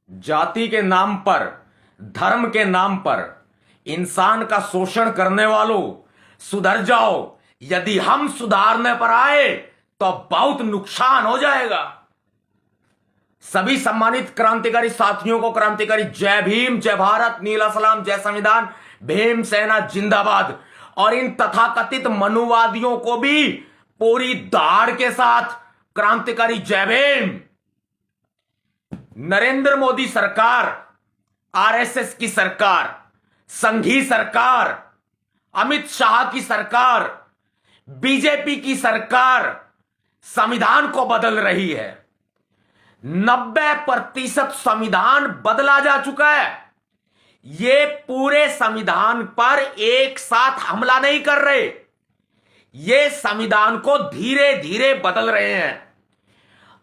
जाति के नाम पर, धर्म के नाम पर इंसान का शोषण करने वालों, सुधर जाओ। यदि हम सुधारने पर आए तो बहुत नुकसान हो जाएगा। सभी सम्मानित क्रांतिकारी साथियों को क्रांतिकारी जय भीम, जय भारत, नीला सलाम, जय संविधान, भीम सेना जिंदाबाद। और इन तथाकथित मनुवादियों को भी पूरी दाढ़ के साथ क्रांतिकारी जय भीम। नरेंद्र मोदी सरकार, आरएसएस की सरकार, संघी सरकार, अमित शाह की सरकार, बीजेपी की सरकार संविधान को बदल रही है। 90% संविधान बदला जा चुका है। ये पूरे संविधान पर एक साथ हमला नहीं कर रहे, ये संविधान को धीरे धीरे बदल रहे हैं।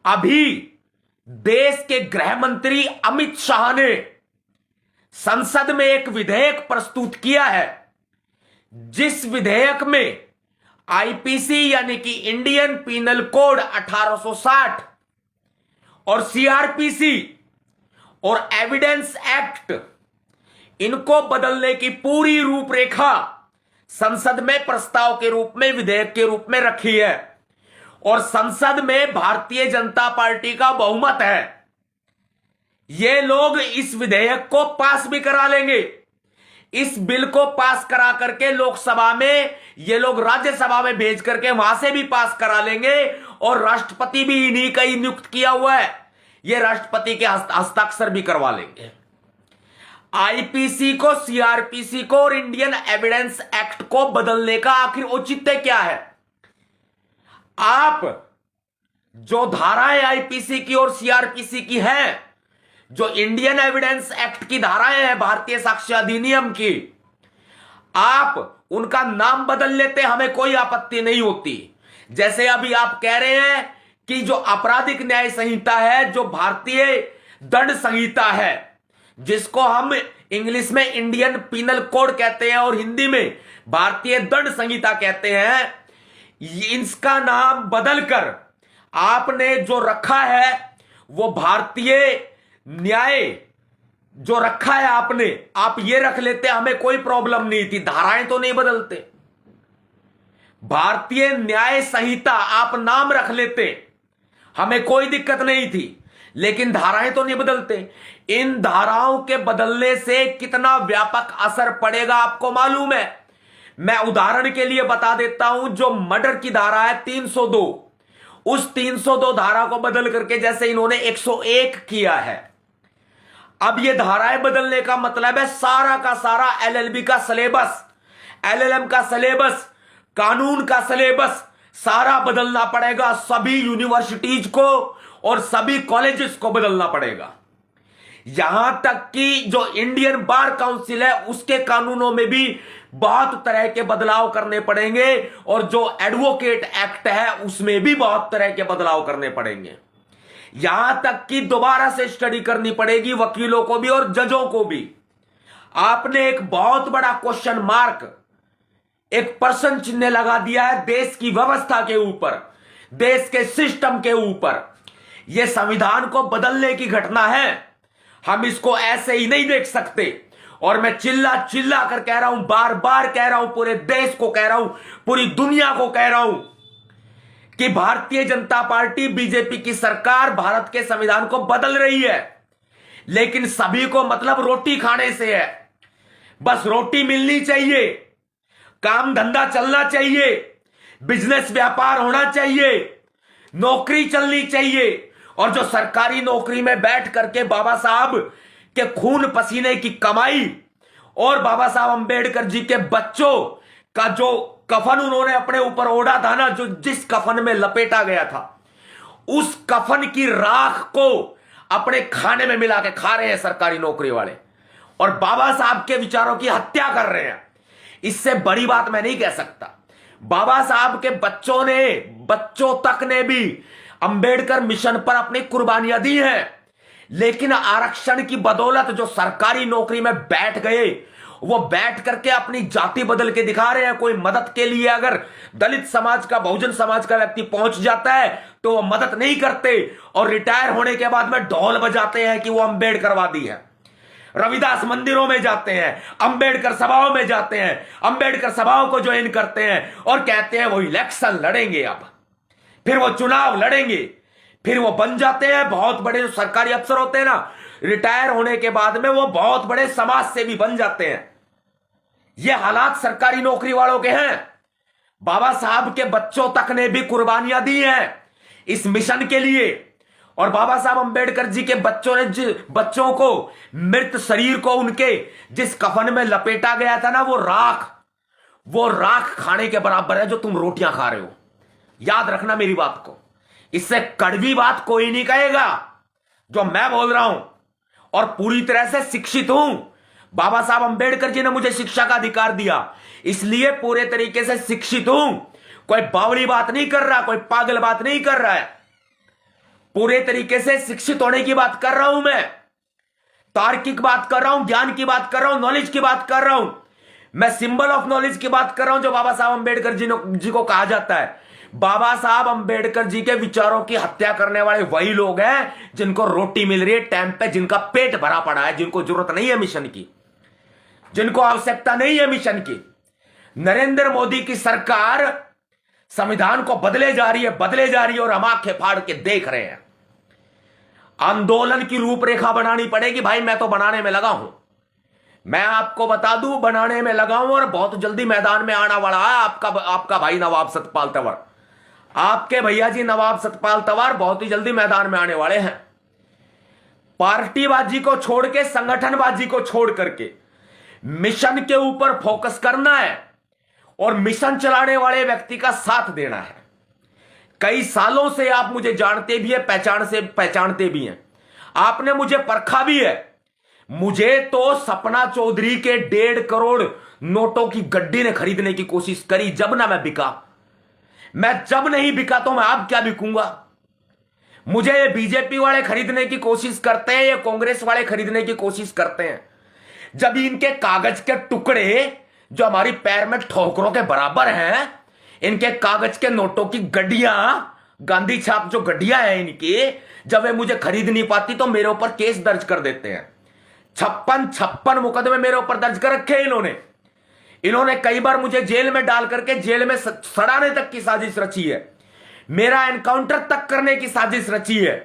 अभी देश के गृह मंत्री अमित शाह ने संसद में एक विधेयक प्रस्तुत किया है, जिस विधेयक में आईपीसी यानी कि इंडियन पीनल कोड 1860 और सीआरपीसी और एविडेंस एक्ट, इनको बदलने की पूरी रूपरेखा संसद में प्रस्ताव के रूप में, विधेयक के रूप में रखी है। और संसद में भारतीय जनता पार्टी का बहुमत है। ये लोग इस विधेयक को पास भी करा लेंगे। इस बिल को पास करा करके लोकसभा में, ये लोग राज्यसभा में भेज करके वहां से भी पास करा लेंगे। और राष्ट्रपति भी इन्हीं का ही नियुक्त किया हुआ है, ये राष्ट्रपति के हस्ताक्षर भी करवा लेंगे। आईपीसी को, सीआरपीसी को और इंडियन एविडेंस एक्ट को बदलने का आखिर औचित्य क्या है? आप जो धाराएं आईपीसी की और सीआरपीसी की हैं, जो इंडियन एविडेंस एक्ट की धाराएं हैं भारतीय साक्ष्य अधिनियम की, आप उनका नाम बदल लेते, हमें कोई आपत्ति नहीं होती। जैसे अभी आप कह रहे हैं कि जो आपराधिक न्याय संहिता है, जो भारतीय दंड संहिता है, जिसको हम इंग्लिश में इंडियन पीनल कोड कहते हैं और हिंदी में भारतीय दंड संहिता कहते हैं, इसका नाम बदलकर आपने जो रखा है वो भारतीय न्याय जो रखा है आपने, आप ये रख लेते, हमें कोई प्रॉब्लम नहीं थी। धाराएं तो नहीं बदलते, भारतीय न्याय संहिता आप नाम रख लेते, हमें कोई दिक्कत नहीं थी। लेकिन धाराएं तो नहीं बदलते। इन धाराओं के बदलने से कितना व्यापक असर पड़ेगा आपको मालूम है? मैं उदाहरण के लिए बता देता हूं। जो मर्डर की धारा है 302, उस 302 धारा को बदल करके जैसे इन्होंने 101 किया है। अब ये धाराएं बदलने का मतलब है सारा का सारा एलएलबी का सिलेबस, एलएलएम का सिलेबस, कानून का सिलेबस सारा बदलना पड़ेगा। सभी यूनिवर्सिटीज को और सभी कॉलेजेस को बदलना पड़ेगा। यहां तक कि जो इंडियन बार काउंसिल है उसके कानूनों में भी बहुत तरह के बदलाव करने पड़ेंगे। और जो एडवोकेट एक्ट है उसमें भी बहुत तरह के बदलाव करने पड़ेंगे। यहां तक कि दोबारा से स्टडी करनी पड़ेगी वकीलों को भी और जजों को भी। आपने एक बहुत बड़ा क्वेश्चन मार्क, एक प्रश्न चिन्ह लगा दिया है देश की व्यवस्था के ऊपर, देश के सिस्टम के ऊपर। यह संविधान को बदलने की घटना है, हम इसको ऐसे ही नहीं देख सकते। और मैं चिल्ला चिल्ला कर कह रहा हूं, बार बार कह रहा हूं, पूरे देश को कह रहा हूं, पूरी दुनिया को कह रहा हूं कि भारतीय जनता पार्टी, बीजेपी की सरकार भारत के संविधान को बदल रही है। लेकिन सभी को मतलब रोटी खाने से है, बस रोटी मिलनी चाहिए, काम धंधा चलना चाहिए, बिजनेस व्यापार होना चाहिए, नौकरी चलनी चाहिए। और जो सरकारी नौकरी में बैठ करके बाबा साहब के खून पसीने की कमाई और बाबा साहब अंबेडकर जी के बच्चों का जो कफन उन्होंने अपने ऊपर ओढ़ा था ना, जो जिस कफन में लपेटा गया था, उस कफन की राख को अपने खाने में मिला के खा रहे हैं सरकारी नौकरी वाले, और बाबा साहब के विचारों की हत्या कर रहे हैं। इससे बड़ी बात मैं नहीं कह सकता। बाबा साहब के बच्चों तक ने भी अंबेडकर मिशन पर अपनी कुर्बानियां दी हैं। लेकिन आरक्षण की बदौलत जो सरकारी नौकरी में बैठ गए वो बैठ करके अपनी जाति बदल के दिखा रहे हैं। कोई मदद के लिए अगर दलित समाज का, बहुजन समाज का व्यक्ति पहुंच जाता है तो वो मदद नहीं करते और रिटायर होने के बाद में ढोल बजाते हैं कि वो अम्बेडकरवादी है। रविदास मंदिरों में जाते हैं, अंबेडकर सभाओं में जाते हैं, अंबेडकर सभाओं को ज्वाइन करते हैं और कहते हैं वो इलेक्शन लड़ेंगे, अब फिर वो चुनाव लड़ेंगे, फिर वो बन जाते हैं बहुत बड़े जो सरकारी अफसर होते हैं ना, रिटायर होने के बाद में वो बहुत बड़े समाज सेवी बन जाते हैं। ये हालात सरकारी नौकरी वालों के हैं। बाबा साहब के बच्चों तक ने भी कुर्बानियां दी हैं इस मिशन के लिए। और बाबा साहब अंबेडकर जी के बच्चों को, मृत शरीर को उनके जिस कफन में लपेटा गया था ना, वो राख खाने के बराबर है जो तुम रोटियां खा रहे हो। याद रखना मेरी बात को, इससे कड़वी बात कोई नहीं कहेगा जो मैं बोल रहा हूं, और पूरी तरह से शिक्षित हूं। बाबा साहब अंबेडकर जी ने मुझे शिक्षा का अधिकार दिया, इसलिए पूरे तरीके से शिक्षित हूं। कोई बावली बात नहीं कर रहा, कोई पागल बात नहीं कर रहा है, पूरे तरीके से शिक्षित होने की बात कर रहा हूं मैं, तार्किक बात कर रहा हूं, ज्ञान की बात कर रहा हूं, नॉलेज की बात कर रहा हूं। मैं सिंबल ऑफ नॉलेज की बात कर रहा हूं जो बाबा साहब अंबेडकर जी को कहा जाता है। बाबा साहब अंबेडकर जी के विचारों की हत्या करने वाले वही लोग हैं जिनको रोटी मिल रही है टाइम पे, जिनका पेट भरा पड़ा है, जिनको जरूरत नहीं है मिशन की, जिनको आवश्यकता नहीं है मिशन की। नरेंद्र मोदी की सरकार संविधान को बदले जा रही है और हम आंखें फाड़ के देख रहे हैं। आंदोलन की रूपरेखा बनानी पड़ेगी भाई, मैं तो बनाने में लगा हूं। मैं आपको बता दूं, बनाने में लगा हूं और बहुत जल्दी मैदान में आने वाला है आपका भाई नवाब सतपाल तंवर। आपके भैया जी नवाब सतपाल तंवर बहुत ही जल्दी मैदान में आने वाले हैं। पार्टीबाजी को छोड़ के, संगठनबाजी को छोड़ करके मिशन के ऊपर फोकस करना है और मिशन चलाने वाले व्यक्ति का साथ देना है। कई सालों से आप मुझे जानते भी है, पहचानते भी हैं, आपने मुझे परखा भी है। मुझे तो सपना चौधरी के 1.5 करोड़ नोटों की गड्डी ने खरीदने की कोशिश करी, जब ना मैं बिका। मैं जब नहीं बिका तो मैं अब क्या बिकूंगा। मुझे ये बीजेपी वाले खरीदने की कोशिश करते हैं, ये कांग्रेस वाले खरीदने की कोशिश करते हैं, जब इनके कागज के टुकड़े जो हमारी पैर में ठोकरों के बराबर हैं, इनके कागज के नोटों की गड्डियां, गांधी छाप जो गड्डियां हैं इनकी, जब वे मुझे खरीद नहीं पाती तो मेरे ऊपर केस दर्ज कर देते हैं। 56 मुकदमे मेरे ऊपर दर्ज कर रखे हैं इन्होंने कई बार मुझे जेल में डाल करके जेल में सड़ाने तक की साजिश रची है, मेरा एनकाउंटर तक करने की साजिश रची है।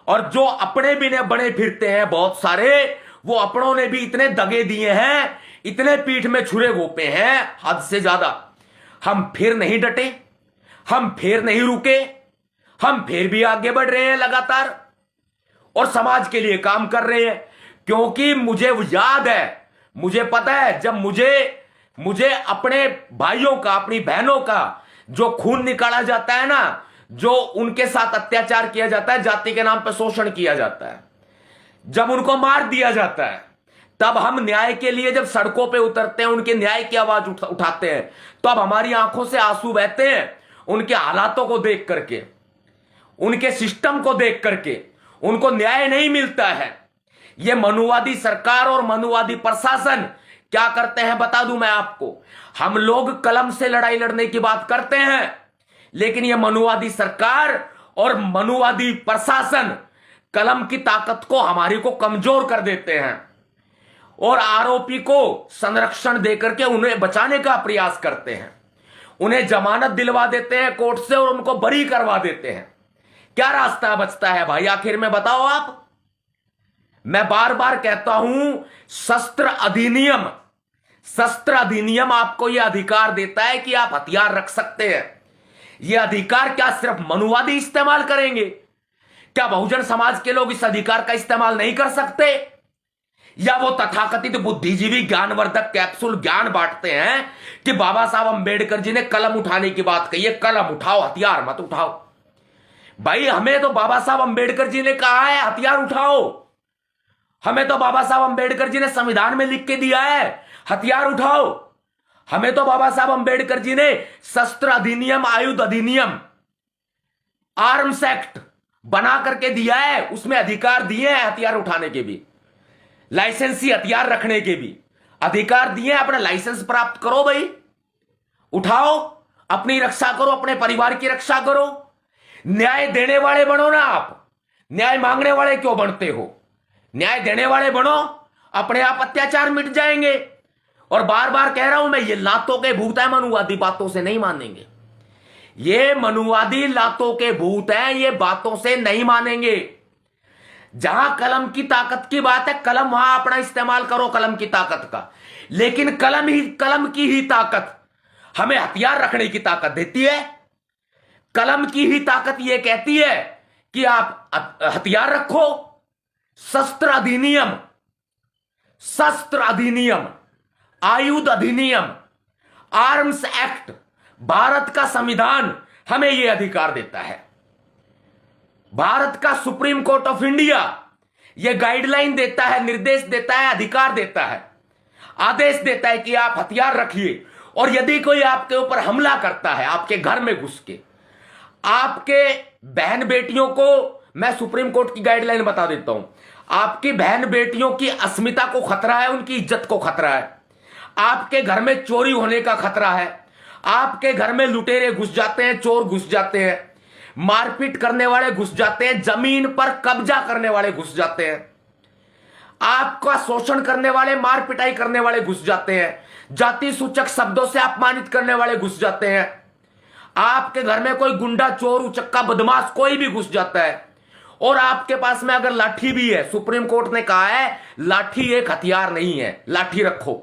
और जो अपने भी ने बने फिरते हैं बहुत सारे, वो अपनों ने भी इतने दगे दिए हैं, इतने पीठ में छुरे घोपे हैं हद से ज्यादा। हम फिर नहीं डटे, हम फिर नहीं रुके, हम फिर भी आगे बढ़ रहे हैं लगातार और समाज के लिए काम कर रहे हैं। क्योंकि मुझे याद है, मुझे पता है, जब मुझे अपने भाइयों का, अपनी बहनों का जो खून निकाला जाता है ना, जो उनके साथ अत्याचार किया जाता है, जाति के नाम पर शोषण किया जाता है, जब उनको मार दिया जाता है, तब हम न्याय के लिए जब सड़कों पे उतरते हैं, उनके न्याय की आवाज उठाते हैं, तो अब हमारी आंखों से आंसू बहते हैं उनके हालातों को देख करके, उनके सिस्टम को देख करके। उनको न्याय नहीं मिलता है। यह मनुवादी सरकार और मनुवादी प्रशासन क्या करते हैं बता दूं मैं आपको। हम लोग कलम से लड़ाई लड़ने की बात करते हैं, लेकिन यह मनुवादी सरकार और मनुवादी प्रशासन कलम की ताकत को, हमारी को कमजोर कर देते हैं और आरोपी को संरक्षण देकर के उन्हें बचाने का प्रयास करते हैं, उन्हें जमानत दिलवा देते हैं कोर्ट से और उनको बरी करवा देते हैं। क्या रास्ता बचता है भाई आखिर में, बताओ आप। मैं बार बार कहता हूं, शस्त्र अधिनियम आपको यह अधिकार देता है कि आप हथियार रख सकते हैं। यह अधिकार क्या सिर्फ मनुवादी इस्तेमाल करेंगे? क्या बहुजन समाज के लोग इस अधिकार का इस्तेमाल नहीं कर सकते? या वो तथाकथित बुद्धिजीवी ज्ञानवर्धक कैप्सूल ज्ञान बांटते हैं कि बाबा साहब अंबेडकर जी ने कलम उठाने की बात कही है, कलम उठाओ, हथियार मत उठाओ। भाई हमें तो बाबा साहब अंबेडकर जी ने कहा है हथियार उठाओ, हमें तो बाबा साहब अंबेडकर जी ने संविधान में लिख के दिया है हथियार उठाओ। हमें तो बाबा साहब अंबेडकर जी ने शस्त्र अधिनियम, आयुध अधिनियम, आर्म्स एक्ट बना करके दिया है, उसमें अधिकार दिए हैं हथियार उठाने के भी, लाइसेंसी हथियार रखने के भी। अधिकार दिए, अपना लाइसेंस प्राप्त करो भाई, उठाओ, अपनी रक्षा करो, अपने परिवार की रक्षा करो। न्याय देने वाले बनो ना आप, न्याय मांगने वाले क्यों बनते हो? न्याय देने वाले बनो, अपने आप अत्याचार मिट जाएंगे। और बार बार कह रहा हूं मैं, ये लातों के भूत है, मनुवादी बातों से नहीं मानेंगे। ये मनुवादी लातों के भूत हैं, ये बातों से नहीं मानेंगे। जहां कलम की ताकत की बात है, कलम वहां अपना इस्तेमाल करो, कलम की ताकत का। लेकिन कलम की ही ताकत हमें हथियार रखने की ताकत देती है। कलम की ही ताकत यह कहती है कि आप हथियार रखो। शस्त्र अधिनियम, आयुध अधिनियम, आर्म्स एक्ट, भारत का संविधान हमें यह अधिकार देता है। भारत का सुप्रीम कोर्ट ऑफ इंडिया यह गाइडलाइन देता है, निर्देश देता है, अधिकार देता है, आदेश देता है कि आप हथियार रखिए। और यदि कोई आपके ऊपर हमला करता है, आपके घर में घुस के, आपके बहन बेटियों को, मैं सुप्रीम कोर्ट की गाइडलाइन बता देता हूं, आपकी बहन बेटियों की अस्मिता को खतरा है, उनकी इज्जत को खतरा है, आपके घर में चोरी होने का खतरा है, आपके घर में लुटेरे घुस जाते हैं, चोर घुस जाते हैं, मारपीट करने वाले घुस जाते हैं, जमीन पर कब्जा करने वाले घुस जाते हैं, आपका शोषण करने वाले, मार पिटाई करने वाले घुस जाते हैं, जाति सूचक शब्दों से अपमानित करने वाले घुस जाते हैं, आपके घर में कोई गुंडा, चोर, उचक्का, बदमाश कोई भी घुस जाता है, और आपके पास में अगर लाठी भी है, सुप्रीम कोर्ट ने कहा है लाठी एक हथियार नहीं है, लाठी रखो,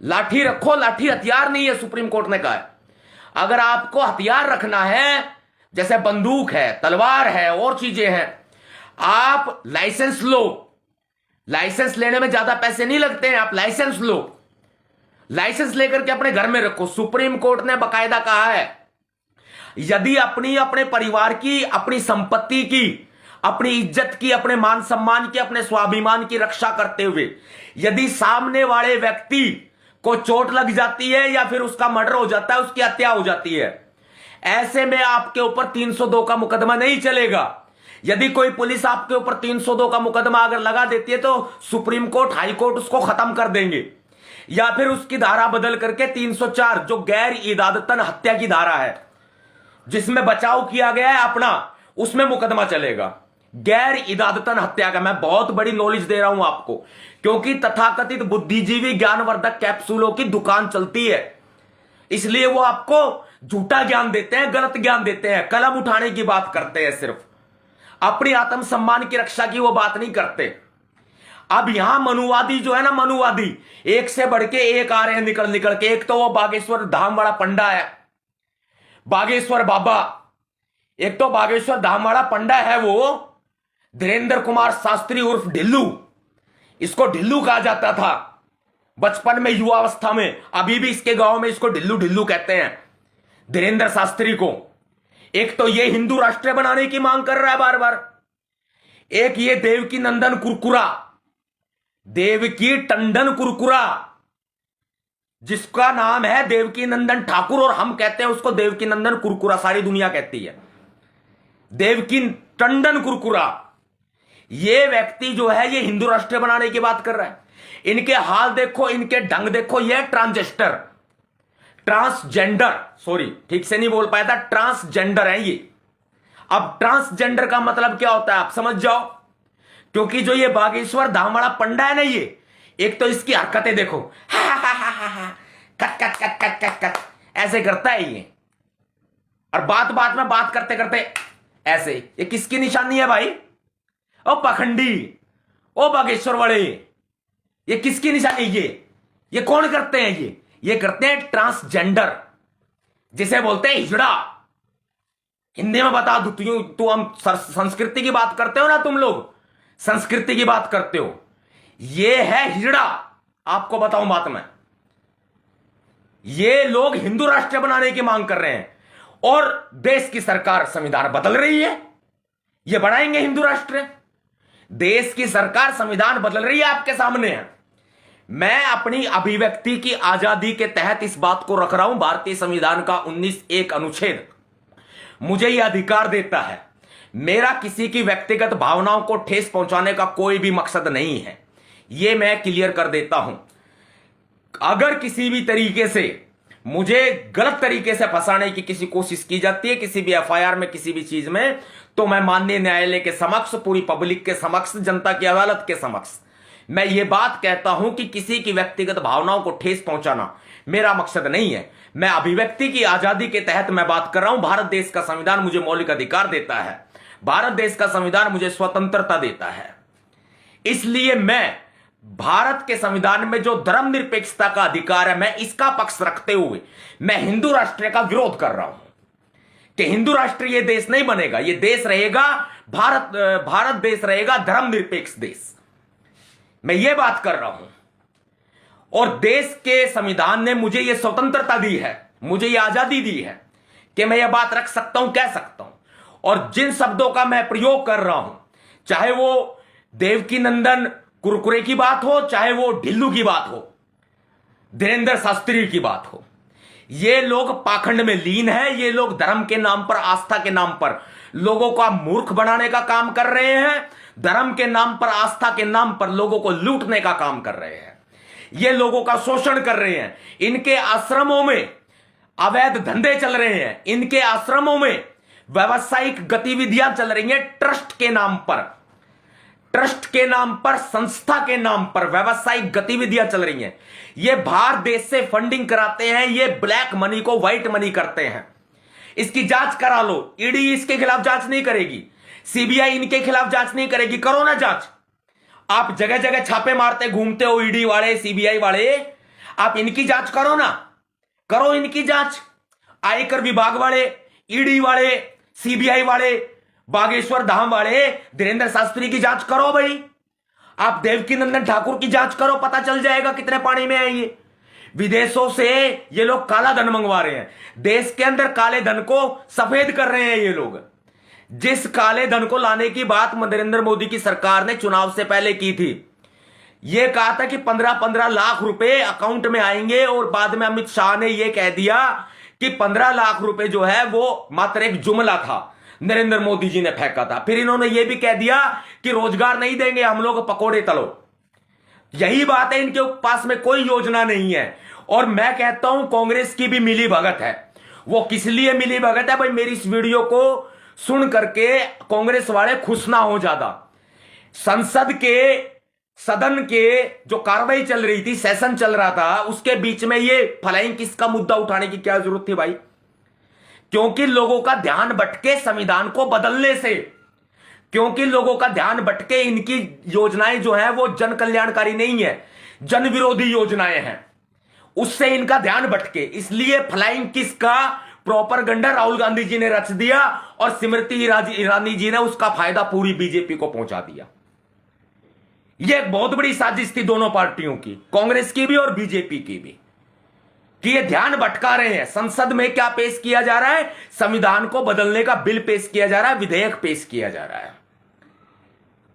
लाठी रखो, लाठी हथियार नहीं है, सुप्रीम कोर्ट ने कहा है। अगर आपको हथियार रखना है, जैसे बंदूक है, तलवार है, और चीजें हैं, आप लाइसेंस लो। लाइसेंस लेने में ज्यादा पैसे नहीं लगते हैं, आप लाइसेंस लो, लाइसेंस लेकर के अपने घर में रखो। सुप्रीम कोर्ट ने बकायदा कहा है, यदि अपने परिवार की, अपनी संपत्ति की, अपनी इज्जत की, अपने मान सम्मान की, अपने स्वाभिमान की रक्षा करते हुए यदि सामने वाले व्यक्ति को चोट लग जाती है या फिर उसका मर्डर हो जाता है, उसकी हत्या हो जाती है, ऐसे में आपके ऊपर 302 का मुकदमा नहीं चलेगा। यदि कोई पुलिस आपके ऊपर 302 का मुकदमा अगर लगा देती है तो सुप्रीम कोर्ट, हाई कोर्ट उसको खत्म कर देंगे, या फिर उसकी धारा बदल करके 304 जो गैर इरादतन हत्या की धारा है, जिसमें बचाव किया गया है अपना, उसमें मुकदमा चलेगा। गैर इरादतन हत्या का मैं बहुत बड़ी नॉलेज दे रहा हूं आपको, क्योंकि तथाकथित बुद्धिजीवी ज्ञानवर्धक कैप्सूलों की दुकान चलती है, इसलिए वो आपको झूठा ज्ञान देते हैं, गलत ज्ञान देते हैं, कलम उठाने की बात करते हैं, सिर्फ अपनी आत्मसम्मान की रक्षा की वो बात नहीं करते। अब यहां मनुवादी जो है ना, मनुवादी एक से बढ़ के एक आ रहे हैं निकल निकल के। एक तो वो बागेश्वर धाम वाला पंडा है, बागेश्वर बाबा, एक तो बागेश्वर धाम वाला पंडा है वो धीरेन्द्र कुमार शास्त्री उर्फ ढिल्लू, इसको ढिल्लू कहा जाता था बचपन में, युवावस्था में, अभी भी इसके गांव में इसको ढिल्लू ढिल्लू कहते हैं, धीरेन्द्र शास्त्री को। एक तो ये हिंदू राष्ट्र बनाने की मांग कर रहा है बार बार, एक ये देवकी नंदन कुरकुरा, देवकी टंडन कुरकुरा, जिसका नाम है देवकी नंदन ठाकुर, और हम कहते हैं उसको देवकी नंदन कुरकुरा, सारी दुनिया कहती है देवकी टंडन कुरकुरा। ये व्यक्ति जो है ये हिंदू राष्ट्र बनाने की बात कर रहा है। इनके हाल देखो, इनके ढंग देखो, ये ट्रांसजेंडर, सॉरी ठीक से नहीं बोल पाया था, ट्रांसजेंडर है ये। अब ट्रांसजेंडर का मतलब क्या होता है आप समझ जाओ, क्योंकि जो ये बागेश्वर धाम वाला पंडा है ना, ये एक तो इसकी हरकतें देखो, cut cut cut cut cut cut ऐसे करता है ये, और बात बात में बात करते करते ऐसे। ये किसकी निशानी है भाई? ओ पखंडी, ओ बागेश्वर वाले, ये किसकी निशानी? ये कौन करते हैं? ये करते हैं ट्रांसजेंडर, जिसे बोलते हैं हिजड़ा। हिंदी में बता दू, तू हम संस्कृति की बात करते हो ना, तुम लोग संस्कृति की बात करते हो, ये है हिजड़ा। आपको बताऊं बात में, ये लोग हिंदू राष्ट्र बनाने की मांग कर रहे हैं, और देश की सरकार संविधान बदल रही है, ये बनाएंगे हिंदू राष्ट्र। देश की सरकार संविधान बदल रही है, आपके सामने है। मैं अपनी अभिव्यक्ति की आजादी के तहत इस बात को रख रहा हूं, भारतीय संविधान का 19(1) अनुच्छेद मुझे यह अधिकार देता है। मेरा किसी की व्यक्तिगत भावनाओं को ठेस पहुंचाने का कोई भी मकसद नहीं है, यह मैं क्लियर कर देता हूं। अगर किसी भी तरीके से मुझे गलत तरीके से फंसाने की किसी कोशिश की जाती है किसी भी एफआईआर में किसी भी चीज में, तो मैं माननीय न्यायालय के समक्ष, पूरी पब्लिक के समक्ष, जनता की अदालत के समक्ष मैं ये बात कहता हूं कि किसी की व्यक्तिगत भावनाओं को ठेस पहुंचाना मेरा मकसद नहीं है। मैं अभिव्यक्ति की आजादी के तहत मैं बात कर रहा हूं। भारत देश का संविधान मुझे मौलिक अधिकार देता है, भारत देश का संविधान मुझे स्वतंत्रता देता है। इसलिए मैं भारत के संविधान में जो धर्मनिरपेक्षता का अधिकार है, मैं इसका पक्ष रखते हुए मैं हिंदू राष्ट्र का विरोध कर रहा हूं कि हिंदू राष्ट्र ये देश नहीं बनेगा। ये देश रहेगा भारत देश रहेगा धर्मनिरपेक्ष देश। मैं ये बात कर रहा हूं और देश के संविधान ने मुझे ये स्वतंत्रता दी है, मुझे ये आजादी दी है कि मैं ये बात रख सकता हूं, कह सकता हूं। और जिन शब्दों का मैं प्रयोग कर रहा हूं, चाहे वो देवकी नंदन कुरकुरे की बात हो, चाहे वो ढिल्लू की बात हो, धीरेन्द्र शास्त्री की बात हो, ये लोग पाखंड में लीन है। ये लोग धर्म के नाम पर, आस्था के नाम पर लोगों का मूर्ख बनाने का काम कर रहे हैं। धर्म के नाम पर, आस्था के नाम पर लोगों को लूटने का काम कर रहे हैं। ये लोगों का शोषण कर रहे हैं। इनके आश्रमों में अवैध धंधे चल रहे हैं। इनके आश्रमों में व्यावसायिक गतिविधियां चल रही हैं ट्रस्ट के नाम पर, ट्रस्ट के नाम पर, संस्था के नाम पर व्यावसायिक गतिविधियां चल रही हैं। ये बाहर देश से फंडिंग कराते हैं, ये ब्लैक मनी को व्हाइट मनी करते हैं। इसकी जांच करा लो। ईडी इसके खिलाफ जांच नहीं करेगी, सीबीआई इनके खिलाफ जांच नहीं करेगी। करो ना जांच। आप जगह जगह छापे मारते घूमते हो, ईडी वाले, सीबीआई वाले, आप इनकी जांच करो ना, करो इनकी जांच। आयकर विभाग वाले, ईडी वाले, सीबीआई वाले, बागेश्वर धाम वाले, धीरेन्द्र शास्त्री की जांच करो भाई। आप देवकी नंदन ठाकुर की जांच करो, पता चल जाएगा कितने पानी में है ये। विदेशों से ये लोग काला धन मंगवा रहे हैं, देश के अंदर काले धन को सफेद कर रहे हैं ये लोग। जिस काले धन को लाने की बात नरेंद्र मोदी की सरकार ने चुनाव से पहले की थी, यह कहा था कि 15-15 लाख रुपए अकाउंट में आएंगे, और बाद में अमित शाह ने यह कह दिया कि 15 लाख रुपए जो है वो मात्र एक जुमला था, नरेंद्र मोदी जी ने फेंका था। फिर इन्होंने यह भी कह दिया कि रोजगार नहीं देंगे हम लोग, पकोड़े तलो। यही बात है, इनके पास में कोई योजना नहीं है। और मैं कहता हूं कांग्रेस की भी मिली भगत है। वो किस लिए मिली भगत है भाई, मेरी इस वीडियो को सुन करके कांग्रेस वाले खुश ना हो ज्यादा। संसद के, सदन के जो कार्रवाई चल रही थी, सेशन चल रहा था, उसके बीच में ये फ्लाइंग किस का मुद्दा उठाने की क्या जरूरत थी भाई? क्योंकि लोगों का ध्यान भटके संविधान को बदलने से, क्योंकि लोगों का ध्यान भटके। इनकी योजनाएं जो है वो जन कल्याणकारी नहीं है, जन विरोधी योजनाएं हैं, उससे इनका ध्यान भटके। इसलिए फ्लाइंग किस का प्रोपेगेंडा राहुल गांधी जी ने रच दिया और स्मृति ईरानी जी ने उसका फायदा पूरी बीजेपी को पहुंचा दिया। यह एक बहुत बड़ी साजिश थी दोनों पार्टियों की, कांग्रेस की भी और बीजेपी की भी, कि ये ध्यान भटका रहे हैं। संसद में क्या पेश किया जा रहा है? संविधान को बदलने का बिल पेश किया जा रहा है, विधेयक पेश किया जा रहा है।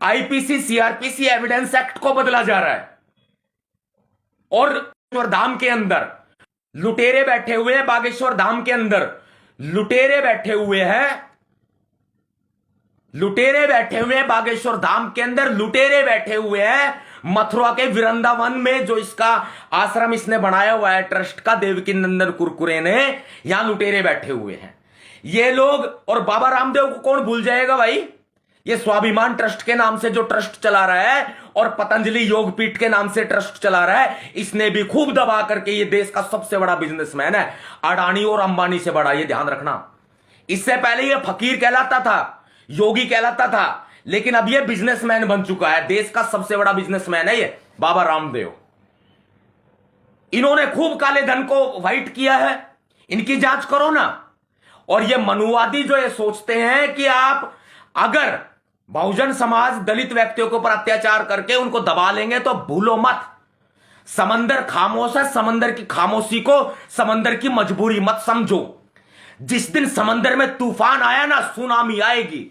आईपीसी, सीआरपीसी, एविडेंस एक्ट को बदला जा रहा है। और बागेश्वर धाम के अंदर लुटेरे बैठे हुए हैं, बागेश्वर धाम के अंदर लुटेरे बैठे हुए हैं, लुटेरे बैठे हुए हैं बागेश्वर धाम के अंदर, लुटेरे बैठे हुए हैं मथुरा के वृंदावन में, जो इसका आश्रम इसने बनाया हुआ है ट्रस्ट का, देवकी नंदन कुरकुरे ने, यहां लुटेरे बैठे हुए हैं ये लोग। और बाबा रामदेव को कौन भूल जाएगा भाई? ये स्वाभिमान ट्रस्ट के नाम से जो ट्रस्ट चला रहा है और पतंजलि योगपीठ के नाम से ट्रस्ट चला रहा है, इसने भी खूब दबा करके, ये देश का सबसे बड़ा बिजनेसमैन है, अडानी और अंबानी से बड़ा, ये ध्यान रखना। इससे पहले ये फकीर कहलाता था, योगी कहलाता था, लेकिन अब ये बिजनेसमैन बन चुका है। देश का सबसे बड़ा बिजनेसमैन है ये बाबा रामदेव। इन्होंने खूब काले धन को व्हाइट किया है, इनकी जांच करो ना। और ये मनुवादी जो ये सोचते हैं कि आप अगर बहुजन समाज, दलित व्यक्तियों के ऊपर अत्याचार करके उनको दबा लेंगे तो भूलो मत, समंदर खामोश है, समंदर की खामोशी को समंदर की मजबूरी मत समझो। जिस दिन समंदर में तूफान आया ना, सुनामी आएगी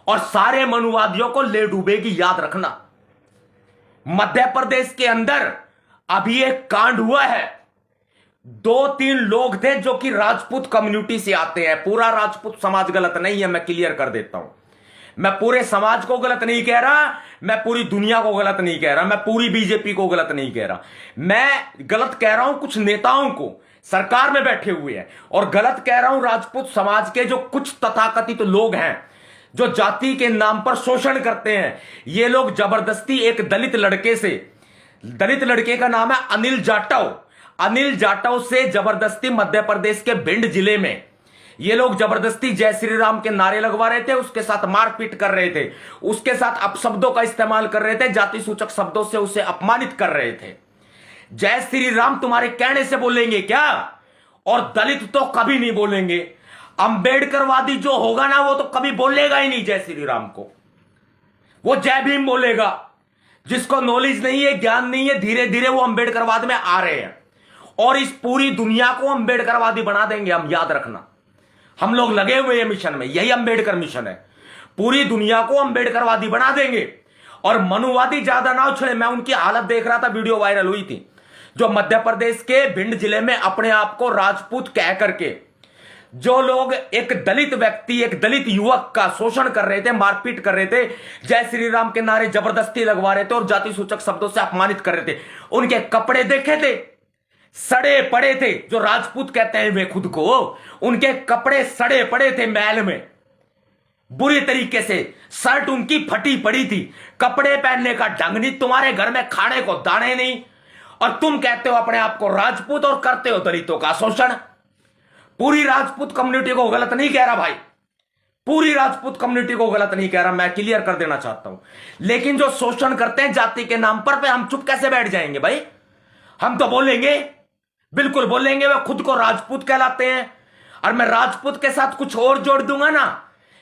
और सारे मनुवादियों को ले डूबेगी, याद रखना। मध्य प्रदेश के अंदर अभी एक कांड हुआ है, 2-3 लोग थे जो कि राजपूत कम्युनिटी से आते हैं। पूरा राजपूत समाज गलत नहीं है, मैं क्लियर कर देता हूं। मैं पूरे समाज को गलत नहीं कह रहा, मैं पूरी दुनिया को गलत नहीं कह रहा, मैं पूरी बीजेपी को गलत नहीं कह रहा, मैं गलत कह रहा हूं कुछ नेताओं को, सरकार में बैठे हुए हैं, और गलत कह रहा हूं राजपूत समाज के जो कुछ तथाकथित लोग हैं जो जाति के नाम पर शोषण करते हैं। ये लोग जबरदस्ती एक दलित लड़के से, दलित लड़के का नाम है अनिल जाटव, अनिल जाटव से जबरदस्ती मध्य प्रदेश के भिंड जिले में ये लोग जबरदस्ती जय श्री राम के नारे लगवा रहे थे, उसके साथ मारपीट कर रहे थे, उसके साथ अपशब्दों का इस्तेमाल कर रहे थे, जाति सूचक शब्दों से उसे अपमानित कर रहे थे। जय श्री राम तुम्हारे कहने से बोलेंगे क्या? और दलित तो कभी नहीं बोलेंगे। अंबेडकरवादी जो होगा ना वो तो कभी बोलेगा ही नहीं जय श्री राम को, वो जय भीम बोलेगा। जिसको नॉलेज नहीं है, ज्ञान नहीं है, धीरे धीरे वो अंबेडकरवाद में आ रहे हैं और इस पूरी दुनिया को अंबेडकरवादी बना देंगे हम, याद रखना। हम लोग लगे हुए हैं मिशन में, यही अंबेडकर मिशन है, पूरी दुनिया को अंबेडकरवादी बना देंगे। और मनुवादी ज्यादा ना उछले, मैं उनकी हालत देख रहा था, वीडियो वायरल हुई थी, जो मध्य प्रदेश के भिंड जिले में अपने आप को राजपूत कह करके जो लोग एक दलित व्यक्ति, एक दलित युवक का शोषण कर रहे थे, मारपीट कर रहे थे, जय श्री राम के नारे जबरदस्ती लगवा रहे थे और जाति सूचक शब्दों से अपमानित कर रहे थे, उनके कपड़े देखे थे, सड़े पड़े थे। जो राजपूत कहते हैं वे खुद को, उनके कपड़े सड़े पड़े थे मैल में, बुरी तरीके से शर्ट उनकी फटी पड़ी थी, कपड़े पहनने का ढंग नहीं, तुम्हारे घर में खाने को दाने नहीं, और तुम कहते हो अपने आप को राजपूत और करते हो दलितों का शोषण। पूरी राजपूत कम्युनिटी को गलत नहीं कह रहा भाई, पूरी राजपूत कम्युनिटी को गलत नहीं कह रहा, मैं क्लियर कर देना चाहता हूं। लेकिन जो शोषण करते हैं जाति के नाम पर, हम चुप कैसे बैठ जाएंगे भाई? हम तो बोलेंगे, बिल्कुल बोलेंगे, वे खुद को राजपूत कहलाते हैं। और मैं राजपूत के साथ कुछ और जोड़ दूंगा ना,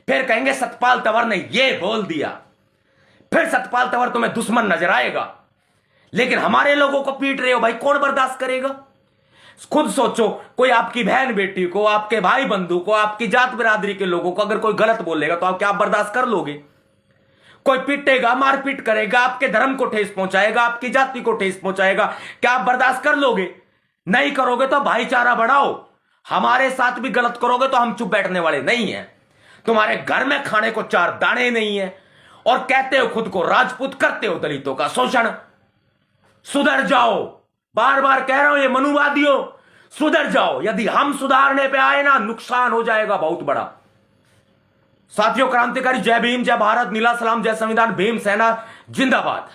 फिर कहेंगे सतपाल तंवर ने ये बोल दिया, फिर सतपाल तंवर तुम्हें दुश्मन नजर आएगा। लेकिन हमारे लोगों को पीट रहे हो भाई, कौन बर्दाश्त करेगा? खुद सोचो, कोई आपकी बहन बेटी को, आपके भाई बंधु को, आपकी जात बिरादरी के लोगों को अगर कोई गलत बोलेगा तो आप क्या बर्दाश्त कर लोगे? कोई पीटेगा, मारपीट करेगा, आपके धर्म को ठेस पहुंचाएगा, आपकी जाति को ठेस पहुंचाएगा, क्या आप बर्दाश्त कर लोगे? नहीं करोगे तो भाईचारा बढ़ाओ। हमारे साथ भी गलत करोगे तो हम चुप बैठने वाले नहीं हैं। तुम्हारे घर में खाने को चार दाने नहीं है और कहते हो खुद को राजपूत, करते हो दलितों का शोषण। सुधर जाओ, बार बार कह रहा हूं ये मनुवादियों, सुधर जाओ। यदि हम सुधारने पे आए ना, नुकसान हो जाएगा बहुत बड़ा। साथियों, क्रांतिकारी जय भीम, जय भारत, नीला सलाम, जय संविधान, भीम सेना जिंदाबाद।